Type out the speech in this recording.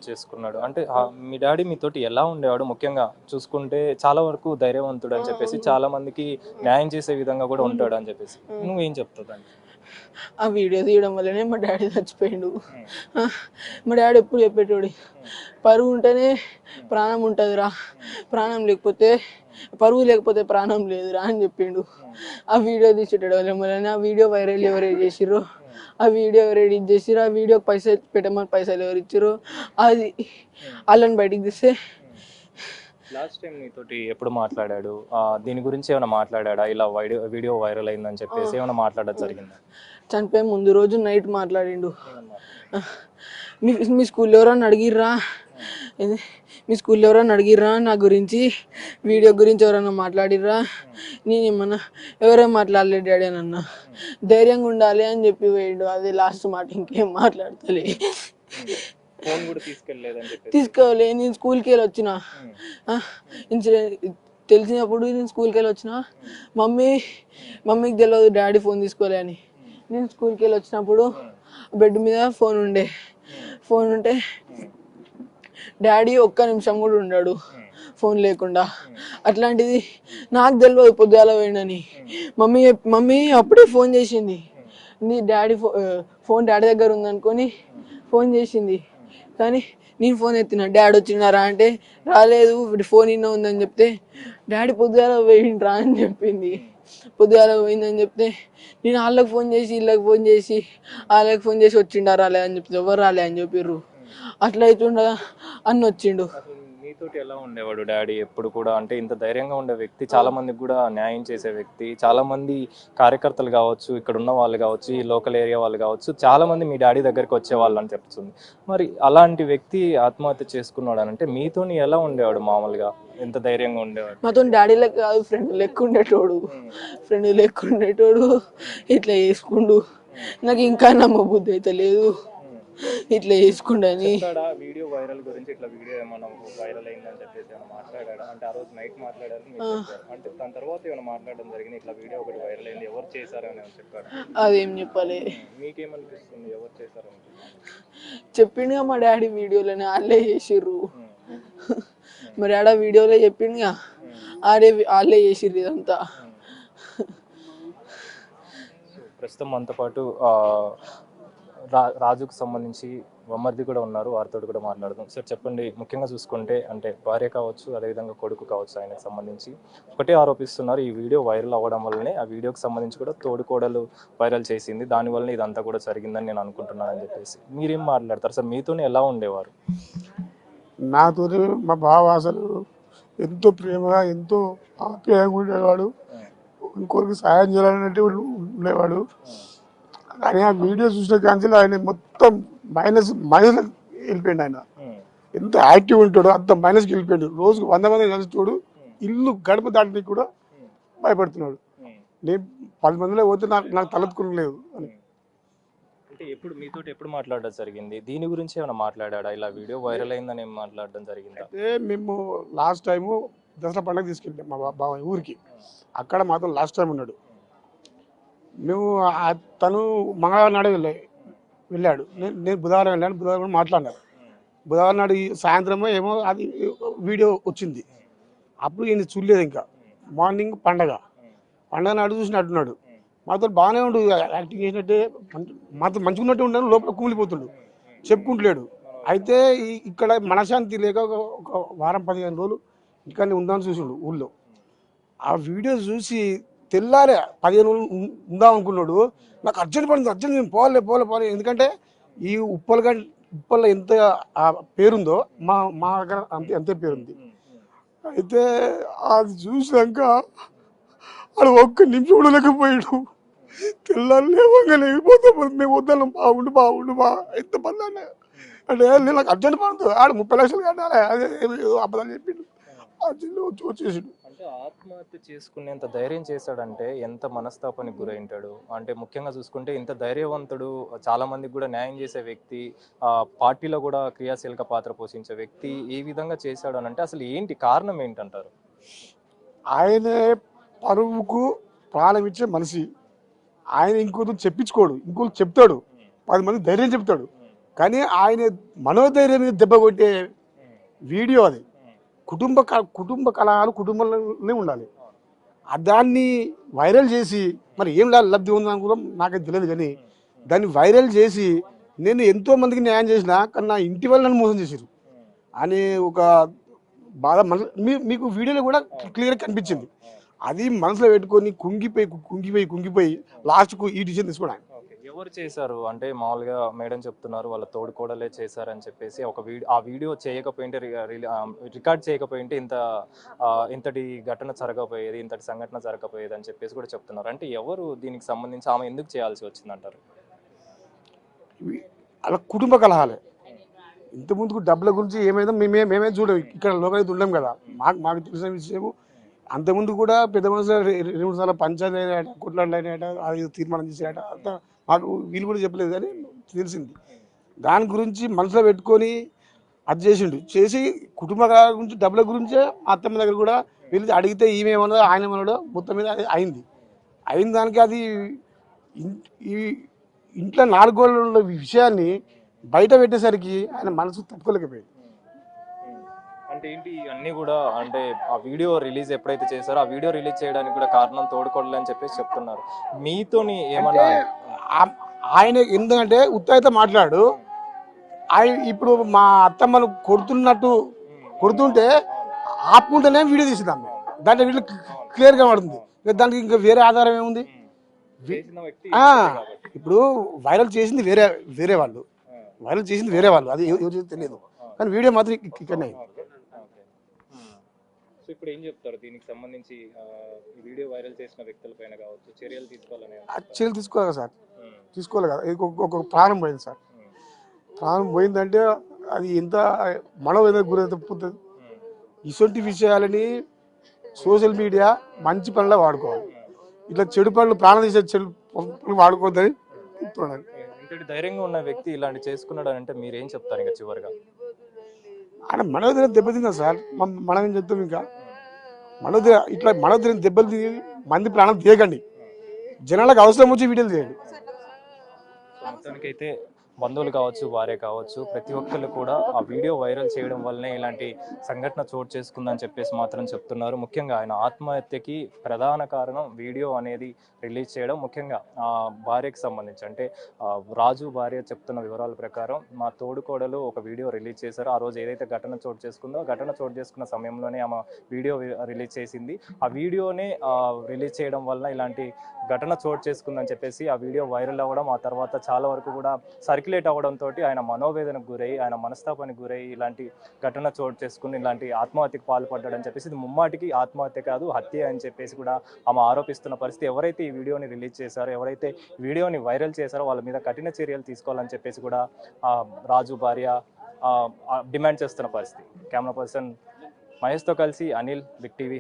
చేసుకున్నాడు అంటే మీ డాడీ మీతోటి ఎలా ఉండేవాడు? ముఖ్యంగా చూసుకుంటే చాలా వరకు ధైర్యవంతుడు అని చెప్పేసి చాలా మందికి న్యాయం చేసే విధంగా కూడా ఉంటాడు అని చెప్పేసి నువ్వేం చెప్తావు దానికి? ఆ వీడియో తీయడం వల్లనే మా డాడీ చచ్చిపోయిండు. మా డాడీ ఎప్పుడు చెప్పేటోడు, పరువు ఉంటేనే ప్రాణం ఉంటుందిరా, ప్రాణం లేకపోతే పరువు లేకపోతే ప్రాణం లేదురా అని చెప్పిండు. ఆ వీడియో తీసేటోడు వల్లనే ఆ వీడియో వైరల్ ఎవరు చేసిర్రు, ఆ వీడియో ఎవరు ఎడిట్ చేసిర్రు, ఆ వీడియోకి పైసలు పెట్టమని పైసలు ఎవరు ఇచ్చారు, అది వాళ్ళని బయటికి తీస్తే. లాస్ట్ టైం నీతోటి ఎప్పుడు మాట్లాడాడు? దీని గురించి ఏమైనా మాట్లాడా? ఇలా వీడియో వైరల్ అయిందని చెప్పేసి ఏమైనా మాట్లాడడం జరిగిందా? చనిపోయే ముందు రోజు నైట్ మాట్లాడిండు. మీ స్కూల్లో ఎవరన్నా అడిగిర్రా, మీ స్కూల్లో ఎవరన్నా అడిగిర్రా నా గురించి, వీడియో గురించి ఎవరన్నా మాట్లాడిర్రా? నేను ఏమన్నా ఎవరేం మాట్లాడలేదు డాడీ అని అన్నా. ధైర్యంగా ఉండాలి అని చెప్పి పోయిండు. అదే లాస్ట్ మాట, ఇంకేం మాట్లాడతలే. తీసుకోలే. నేను స్కూల్కి వెళ్ళి వచ్చిన, తెలిసినప్పుడు నేను స్కూల్కి వెళ్ళి వచ్చిన. మమ్మీకి తెలియదు డాడీ ఫోన్ తీసుకోలే అని. నేను స్కూల్కి వెళ్ళి వచ్చినప్పుడు బెడ్ మీద ఫోన్ ఉంటే డాడీ ఒక్క నిమిషం కూడా ఉన్నాడు ఫోన్ లేకుండా. అట్లాంటిది నాకు తెలియదు పొద్దుగాల పోయిండని. మమ్మీ అప్పుడే ఫోన్ చేసింది. నీ డాడీ ఫోన్ డాడీ దగ్గర ఉందనుకొని ఫోన్ చేసింది. కానీ నేను ఫోన్ ఎత్తిన, డాడీ వచ్చినారా అంటే రాలేదు, ఫోన్ ఇన్న ఉందని చెప్తే డాడీ పొద్దుగాల పోయిండ్రా అని చెప్పింది. పొద్దుగాల పోయిందని చెప్తే నేను వాళ్ళకి ఫోన్ చేసి వీళ్ళకి ఫోన్ చేసి వాళ్ళకి ఫోన్ చేసి వచ్చిండా రాలే అని చెప్తే ఎవరు రాలే అని చెప్పిర్రు. అట్లా అవుతుండగా అన్న వచ్చిండు. మీతోటి ఎలా ఉండేవాడు డాడీ? ఎప్పుడు కూడా అంటే ఇంత ధైర్యంగా ఉండే వ్యక్తి, చాలా మందికి కూడా న్యాయం చేసే వ్యక్తి, చాలా మంది కార్యకర్తలు కావచ్చు, ఇక్కడ ఉన్న వాళ్ళు కావచ్చు, ఈ లోకల్ ఏరియా వాళ్ళు కావచ్చు, చాలా మంది మీ డాడీ దగ్గరికి వచ్చేవాళ్ళు అని చెప్తుంది. మరి అలాంటి వ్యక్తి ఆత్మహత్య చేసుకున్నాడు అని అంటే మీతోని ఎలా ఉండేవాడు? మామూలుగా ఎంత ధైర్యంగా ఉండేవాడు? మాతో డాడీ లెక్క కాదు, ఫ్రెండ్ లెక్క ఉండేటోడు. ఇట్లా చేసుకుండు. నాకు ఇంకా నమ్మబుద్ధి అయితే లేదు ఇట్లా చేసుకుండని. వీడియో వైరల్ గురించి ఇట్లా వీడియో ఏమన్నా వైరల్ అయిందని చెప్పేసి ఏమైనా మాట్లాడాడు అంటే ఆ రోజు నైట్ మాట్లాడారు అంటే దాని తర్వాత ఏమైనా మాట్లాడడం జరిగింది, ఇట్లా వీడియో ఒకటి వైరల్ అయింది, ఎవరు చేశారు అని చెప్పాడు? అదేం చెప్పాలి. మీకేమనిపిస్తుంది ఎవరు చేశారు? చెప్పిండుగా మా డాడీ వీడియోలోనే వాళ్ళే చేసిర్రు. మా డాడీ వీడియోలో చెప్పిండుగా వాళ్ళే చేసిర్రు ఇదంతా. ప్రస్తుతం మనతో పాటు రాజుకు సంబంధించి వమర్ది కూడా ఉన్నారు, వారితో కూడా మాట్లాడదాం. సార్ చెప్పండి, ముఖ్యంగా చూసుకుంటే అంటే భార్య కావచ్చు, అదేవిధంగా కొడుకు కావచ్చు, ఆయనకు సంబంధించి ఒకటే ఆరోపిస్తున్నారు, ఈ వీడియో వైరల్ అవ్వడం వల్లనే ఆ వీడియోకి సంబంధించి కూడా తోడుకోడలు వైరల్ చేసింది, దానివల్లనే ఇదంతా కూడా జరిగిందని నేను అనుకుంటున్నాను అని చెప్పేసి మీరేం మాట్లాడతారు సార్? మీతోనే ఎలా ఉండేవారు? నాతో మా బావ అసలు ఎంతో ప్రేమగా ఎంతో ఆప్యాయంగా ఉండేవాడు, ఇంకొకరికి సాయం చేయాలంటే ఉండేవాడు. కానీ ఆ వీడియో చూసిన కాంచెల్ ఆయన మొత్తం మైనస్ వెళ్ళిపోయింది. ఆయన ఎంత యాక్టివ్ ఉంటాడో అంత మైనస్కి వెళ్ళిపోయాడు. రోజుకు 100 మంది కలిసి ఇల్లు గడప దాటిని కూడా భయపడుతున్నాడు. నేను 10 మందిలో పోతే నాకు తలెత్తుకోలేదు అని. అంటే ఎప్పుడు మాట్లాడడం జరిగింది? దీని గురించి ఏమైనా మాట్లాడా? ఇలా వీడియో వైరల్ అయిందని ఏం మాట్లాడడం జరిగింది? అయితే మేము లాస్ట్ టైము దసరా పండుగ తీసుకెళ్ళాం మా బావ ఊరికి. అక్కడ మాత్రం లాస్ట్ టైం ఉన్నాడు. మేము తను మంగళవారం నాడు వెళ్ళాడు, నేను బుధవారం వెళ్ళాను. బుధవారం మాట్లాడినాను. బుధవారం నాడు సాయంత్రమే ఏమో అది వీడియో వచ్చింది. అప్పుడు ఈయన చూడలేదు. ఇంకా మార్నింగ్ పండగ నాడు చూసినట్టున్నాడు. మాతో బాగానే ఉండు, యాక్టింగ్ చేసినట్టే మాతో మంచుకున్నట్టే ఉన్నాడు, లోపల కుమిలిపోతుండు, చెప్పుకుంటలేడు. అయితే ఇక్కడ మనశాంతి లేక ఒక వారం 15 రోజులు ఇక్కడ ఉందామని చూసిండు ఊళ్ళో. ఆ వీడియో చూసి తెల్లారే 15 రోజులు ఉందాం అనుకున్నాడు. నాకు అర్జెంట్ పడింది, నేను పోలే. ఎందుకంటే ఈ ఉప్పల్లో ఎంత పేరుందో మా దగ్గర అంతే పేరుంది. అయితే అది చూసాక వాడు ఒక్క నిమిషం కూడా లేకపోయాడు. తెల్లారు లేవంగా లేకపోతే మేము వద్దాం, బాగుండు ఎంత పని అంటే నాకు అర్జెంట్ పడుతుంది. ఆడు 30 లక్షలు కట్టాలి, అదే అబద్ధాలు చెప్పిండు. వచ్చేసాడు. అంటే ఆత్మహత్య చేసుకునేంత ధైర్యం చేశాడంటే ఎంత మనస్తాపానికి గురైంటాడు. అంటే ముఖ్యంగా చూసుకుంటే ఇంత ధైర్యవంతుడు, చాలా మందికి కూడా న్యాయం చేసే వ్యక్తి, పార్టీలో కూడా క్రియాశీలక పాత్ర పోషించే వ్యక్తి ఏ విధంగా చేశాడు అని అంటే అసలు ఏంటి కారణం ఏంటంటారు? ఆయనే పరువుకు ప్రాణం ఇచ్చే మనిషి. ఆయన ఇంకోటి చెప్పించుకోడు, ఇంకోటి చెప్తాడు, 10 మంది ధైర్యం చెప్తాడు. కానీ ఆయన మనోధైర్యం మీద దెబ్బ కొట్టే వీడియో అది. కుటుంబ కలహాలు కుటుంబంలోనే ఉండాలి. దాన్ని వైరల్ చేసి మరి ఏం లబ్ధి ఉందని కూడా నాకైతే తెలియదు, కానీ దాన్ని వైరల్ చేసి నేను ఎంతో మందికి న్యాయం చేసిన కానీ నా ఇంటి వాళ్ళు నన్ను మోసం చేశారు అనే ఒక బాధ మీకు వీడియోలో కూడా క్లియర్గా కనిపించింది. అది మనసులో పెట్టుకొని కుంగిపోయి లాస్ట్కు ఈ డిసిషన్ తీసుకోవడానికి. ఎవరు చేశారు అంటే మామూలుగా మేడం చెప్తున్నారు వాళ్ళ తోడుకోడలే చేశారని చెప్పేసి ఒక ఆ వీడియో చేయకపోయింటే రికార్డ్ చేయకపోయింటే ఇంతటి ఘటన జరగకపోయేది, ఇంతటి సంఘటన జరగకపోయేది అని చెప్పేసి కూడా చెప్తున్నారు. అంటే ఎవరు దీనికి సంబంధించి ఆమె ఎందుకు చేయాల్సి వచ్చిందంటారు? అలా కుటుంబ కలహాలే. ఇంతకుముందుకు డబ్బుల గురించి ఏమైనా మేమే చూడం, ఇక్కడ లోకల్ ఉండం కదా, మాకు తెలిసిన విషయము. అంతకుముందు కూడా పెద్ద మనుషులు 2 సార్లు పంచాయతీ అయినాయట, కొట్లాటలు అయినాయట, అది తీర్మానం చేసేట అంతా మాకు వీళ్ళు కూడా చెప్పలేదు, కానీ తెలిసింది. దాని గురించి మనసులో పెట్టుకొని అది చేసి కుటుంబ గురించి డబ్బుల గురించే మా అత్తమ్మ దగ్గర కూడా వెళ్ళి అడిగితే ఈమె ఏమన్నా ఆయన ఏమన్నాడో మొత్తం మీద అది అయిన దానికి అది ఈ ఇంట్లో 4 గోళ్ళ విషయాన్ని బయట పెట్టేసరికి ఆయన మనసు తట్టుకోలేకపోయింది. అంటే ఏంటి అన్నీ కూడా అంటే ఆ వీడియో రిలీజ్ ఎప్పుడైతే చేశారో ఆ వీడియో రిలీజ్ చేయడానికి కూడా కారణం తోడుకోడలు అని చెప్పేసి చెప్తున్నారు. మీతోని ఏమన్నా ఆయన ఎందుకంటే ఉత్తైతే మాట్లాడు, ఆయన ఇప్పుడు మా అత్తమ్మను కొడుతుంటే ఆపుకుంటేనే వీడియో తీసిందాం, దాంట్లో వీడియో క్లియర్గా పడుతుంది. దానికి ఇంకా వేరే ఆధారం ఏముంది? ఇప్పుడు వైరల్ చేసింది వేరే వాళ్ళు, అది ఎవరు తెలియదు, కానీ వీడియో మాత్రం ఇక్కడనే. సో ఇప్పుడు ఏం చెప్తారు దీనికి సంబంధించి ఈ వీడియో వైరల్ చేసిన వ్యక్తుల పైన కావచ్చు చర్యలు తీసుకోవాలి సార్, తీసుకోవాలి కదా. ఒక ప్రాణం పోయింది సార్, ప్రాణం పోయిందంటే అది ఎంత మనోవేదన గురైపోతుంది. ఇటువంటి విషయాలని సోషల్ మీడియా మంచి పనుల్లో వాడుకోవాలి, ఇట్లా చెడు పనులు ప్రాణం తీసే చెడు పనులు వాడుకోవద్దని చెప్తున్నాను. ఇంతటి ధైర్యంగా ఉన్న వ్యక్తి ఇలాంటి చేసుకున్నాడు అంటే మీరేం చెప్తారు ఇంకా చివరిగా? ఆయన మనోధైర్యం దెబ్బతిందా సార్, మనం ఏం చెప్తాం ఇంకా. మనోధైర్యం దెబ్బలు తిని మంది ప్రాణం తీయకండి, జనాలకు అవసరం వచ్చి వీడియోలు చేయండి. మొత్తానికైతే బంధువులు కావచ్చు భార్య కావచ్చు ప్రతి ఒక్కళ్ళు కూడా ఆ వీడియో వైరల్ చేయడం వల్లనే ఇలాంటి సంఘటన చోటు చేసుకుందని చెప్పేసి మాత్రం చెప్తున్నారు. ముఖ్యంగా ఆయన ఆత్మహత్యకి ప్రధాన కారణం వీడియో అనేది రిలీజ్ చేయడం. ముఖ్యంగా ఆ భార్యకి సంబంధించి అంటే రాజు భార్య చెప్తున్న వివరాల ప్రకారం మా తోడుకోడలు ఒక వీడియో రిలీజ్ చేశారు. ఆ రోజు ఏదైతే ఘటన చోటు చేసుకుందో ఘటన చోటు చేసుకున్న సమయంలోనే ఆమె వీడియో రిలీజ్ చేసింది. ఆ వీడియోనే రిలీజ్ చేయడం వల్ల ఇలాంటి ఘటన చోటు చేసుకుందని చెప్పేసి ఆ వీడియో వైరల్ అవ్వడం, ఆ తర్వాత చాలా వరకు కూడా సర్క్యులేట్ అవ్వడంతో ఆయన మనోవేదనకు గురై ఆయన మనస్తాపానికి గురై ఇలాంటి ఘటన చోటు చేసుకుని ఇలాంటి ఆత్మహత్యకు పాల్పడ్డాడని చెప్పేసి ఇది ముమ్మాటికి ఆత్మహత్య కాదు హత్య అని చెప్పేసి కూడా ఆమె ఆరోపిస్తున్న పరిస్థితి. ఎవరైతే ఈ వీడియోని రిలీజ్ చేశారో ఎవరైతే వీడియోని వైరల్ చేశారో వాళ్ళ మీద కఠిన చర్యలు తీసుకోవాలని చెప్పేసి కూడా రాజు భార్య డిమాండ్ చేస్తున్న పరిస్థితి. కెమెరా పర్సన్ మహేష్తో కలిసి అనిల్, బిగ్ టీవీ.